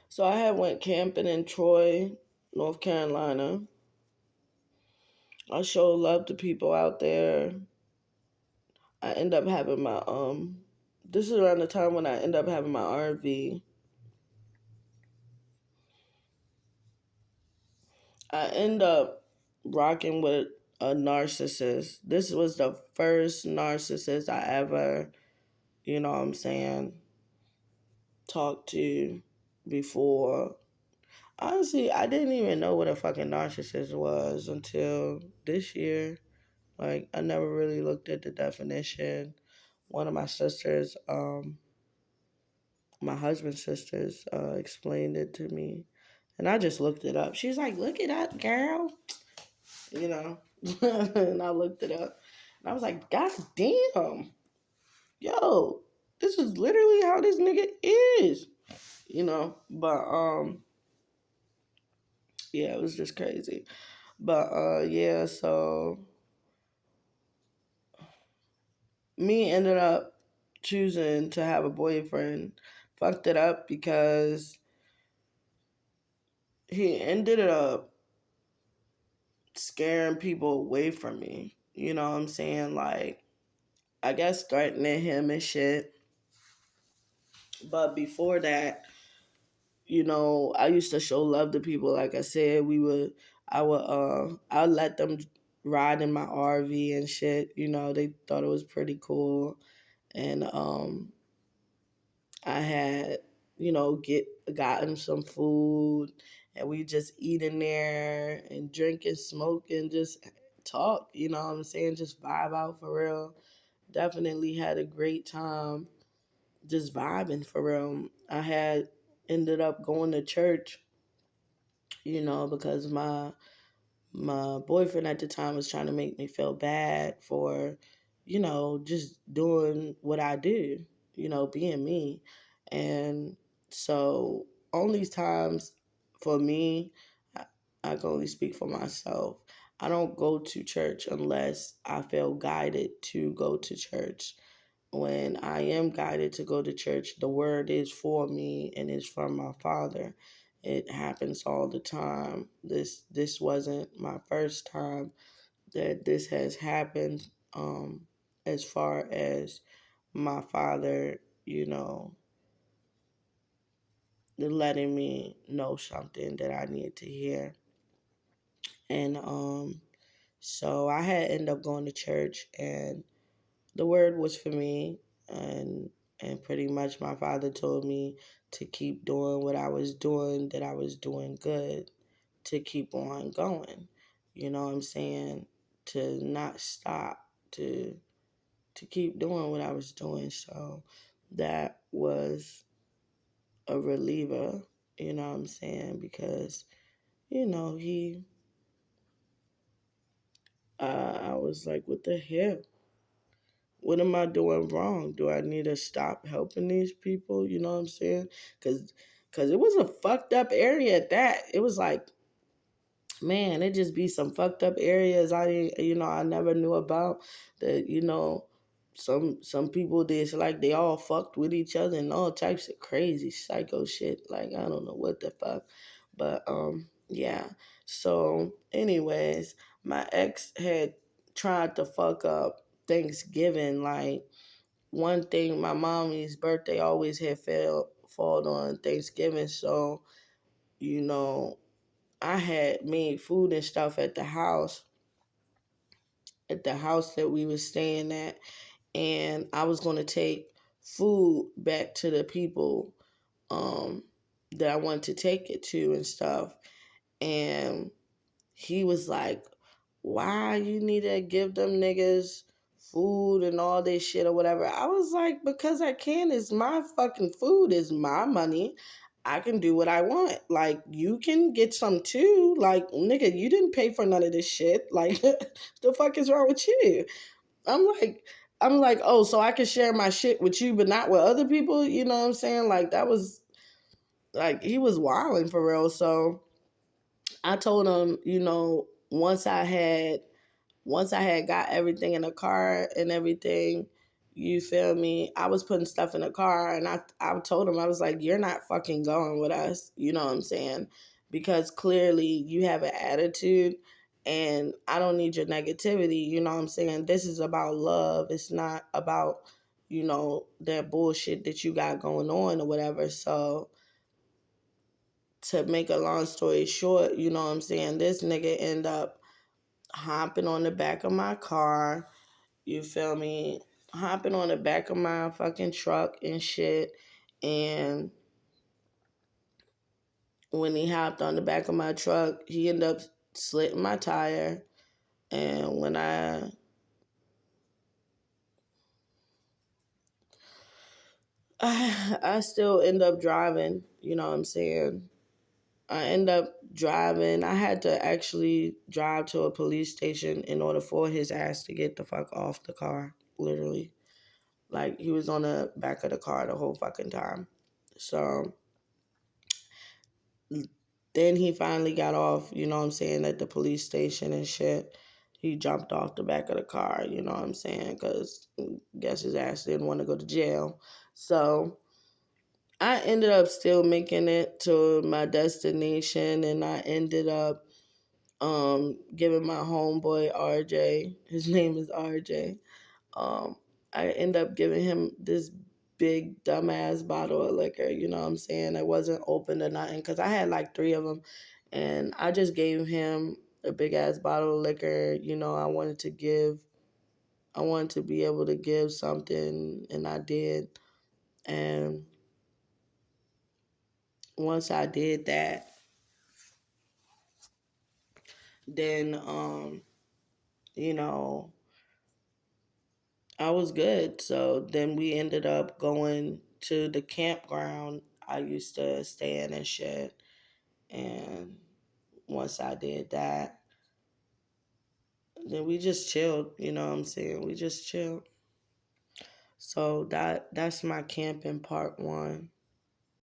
So I had went camping in Troy, North Carolina. I showed love to people out there. I end up having my this is around the time when I end up having my RV. I end up rocking with a narcissist. This was the first narcissist I ever, you know what I'm saying, talked to before. Honestly, I didn't even know what a fucking narcissist was until this year. Like, I never really looked at the definition. One of my sisters, my husband's sisters, explained it to me. And I just looked it up. She's like, look it up, girl. You know? And I looked it up. And I was like, God damn. Yo, this is literally how this nigga is. You know? But, yeah, it was just crazy. But, yeah, so me ended up choosing to have a boyfriend. Fucked it up because he ended up scaring people away from me. You know what I'm saying? Like, I guess threatening him and shit. But before that, I used to show love to people. Like I said, I let them ride in my RV and shit. They thought it was pretty cool. And I had, gotten some food, and we just eating there and drinking, smoking, just talk, you know what I'm saying? Just vibe out for real. Definitely had a great time just vibing for real. I had ended up going to church, because my boyfriend at the time was trying to make me feel bad for, just doing what I do, being me. And so on these times, for me, I, I can only speak for myself. I don't go to church unless I feel guided to go to church. When I am guided to go to church, the word is for me and is from my Father. It happens all the time. This wasn't my first time that this has happened. As far as my father, letting me know something that I needed to hear, and so I had ended up going to church, and the word was for me, and pretty much my father told me to keep doing what I was doing, that I was doing good, to keep on going. You know what I'm saying? To not stop, to keep doing what I was doing. So that was a reliever, you know what I'm saying? Because, he I was like, what the hell? What am I doing wrong? Do I need to stop helping these people? You know what I'm saying? Cause it was a fucked up area at that. It was like, man, it just be some fucked up areas I didn't, I never knew about. That some people did like they all fucked with each other and all types of crazy psycho shit. Like, I don't know what the fuck, but yeah. So, anyways, my ex had tried to fuck up Thanksgiving. Like, one thing, my mommy's birthday always had fall on Thanksgiving, so you know I had made food and stuff at the house that we were staying at, and I was going to take food back to the people um, that I wanted to take it to and stuff. And he was like, why you need to give them niggas food and all this shit or whatever. I was like, because I can. It's my fucking food. It's my money. I can do what I want. Like, you can get some too. Like, nigga, you didn't pay for none of this shit. Like, the fuck is wrong with you? I'm like, oh, so I can share my shit with you, but not with other people. You know what I'm saying? Like, that was like, he was wilding for real. So I told him, once I had got everything in the car and everything, You feel me? I was putting stuff in the car, and I told him, I was like, you're not fucking going with us. You know what I'm saying? Because clearly you have an attitude, and I don't need your negativity. You know what I'm saying? This is about love. It's not about, that bullshit that you got going on or whatever. So to make a long story short, you know what I'm saying? This nigga end up hopping on the back of my car. You feel me? Hopping on the back of my fucking truck and shit. And when he hopped on the back of my truck, he ended up slitting my tire. And when I still end up driving, you know what I'm saying? I end up driving. I had to actually drive to a police station in order for his ass to get the fuck off the car, literally. Like, he was on the back of the car the whole fucking time. So then he finally got off, you know what I'm saying, at the police station and shit. He jumped off the back of the car, you know what I'm saying, because guess his ass didn't want to go to jail. So I ended up still making it to my destination, and I ended up giving my homeboy RJ, his name is RJ, um, I end up giving him this big dumbass bottle of liquor. You know what I'm saying? It wasn't open or nothing because I had like three of them, and I just gave him a big ass bottle of liquor. I wanted to be able to give something, and I did. And once I did that, then you know, I was good. So then we ended up going to the campground I used to stay in and shit. And once I did that, then we just chilled, you know what I'm saying? We just chilled. So that's my camping part one.